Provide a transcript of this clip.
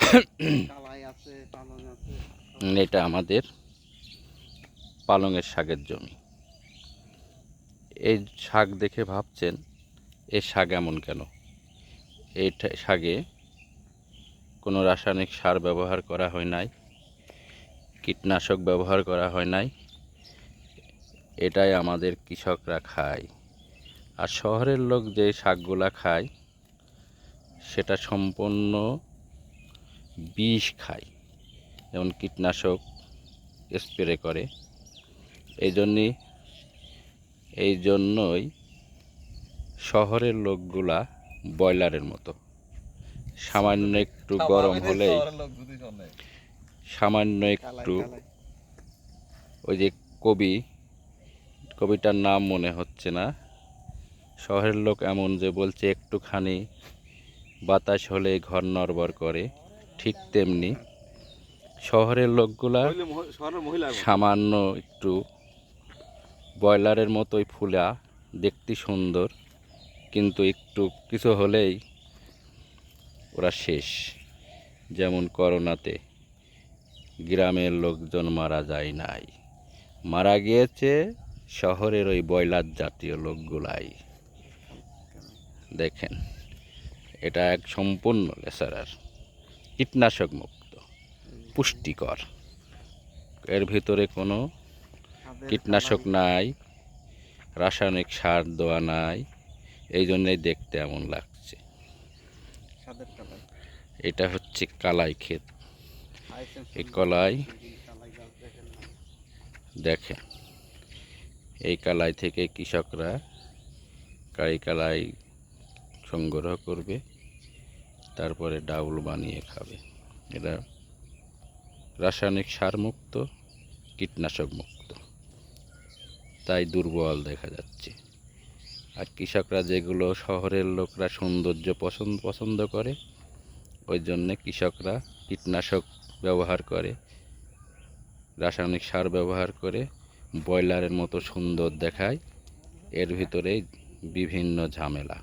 কালাই আছে, পালং আছে। এটা আমাদের পালংয়ের শাকের জমি। এই শাক দেখে ভাবছেন এই শাক এমন কেন? এই শাকে কোনো রাসায়নিক সার ব্যবহার করা হয় নাই, কীটনাশক ব্যবহার করা হয় নাই। এটাই আমাদের কৃষকরা খায়। আর শহরের লোক যে শাকগুলা খায় সেটা সম্পূর্ণ বিষ খায়, যেমন কীটনাশক স্প্রে করে। এই জন্যই শহরের লোকগুলা ব্রয়লারের মতো। সামান্য একটু গরম হলেই, সামান্য কালাই একটু কালাই ওই যে কবিটার নাম মনে হচ্ছে না, শহরের লোক এমন যে বলছে একটুখানি বাতাস হলে ঘর নড়বড় করে, ঠিক তেমনি শহরের লোকগুলা সামান্য একটু ব্রয়লারের মতোই ফুলা, দেখতে সুন্দর, কিন্তু একটু কিছু হলেই ওরা শেষ। যেমন করোনাতে গ্রামের লোকজন মারা যায় নাই, মারা গিয়েছে শহরের ওই ব্রয়লার জাতীয় লোকগুলাই। দেখেন, এটা এক সম্পূর্ণ ন্যাচারাল, কীটনাশক মুক্ত, পুষ্টিকর। এর ভিতরে কোনো কীটনাশক নাই, রাসায়নিক সার দেওয়া নাই। এই জন্যই দেখতে এমন লাগছে। এটা হচ্ছে কালাই ক্ষেত। এই কলাই দেখেন, এই কালাই থেকে কৃষকরা কালাই সংগ্রহ করবে, তারপরে ডাউল বানিয়ে খাবে। এটা রাসায়নিক সার মুক্ত, কীটনাশক মুক্ত, তাই দুর্বল দেখা যাচ্ছে। আর কৃষকরা যেগুলো শহরের লোকরা সৌন্দর্য পছন্দ করে, ওই জন্যে কৃষকরা কীটনাশক ব্যবহার করে, রাসায়নিক সার ব্যবহার করে ব্রয়লারের মতো সুন্দর দেখায়। এর ভিতরেই বিভিন্ন ঝামেলা।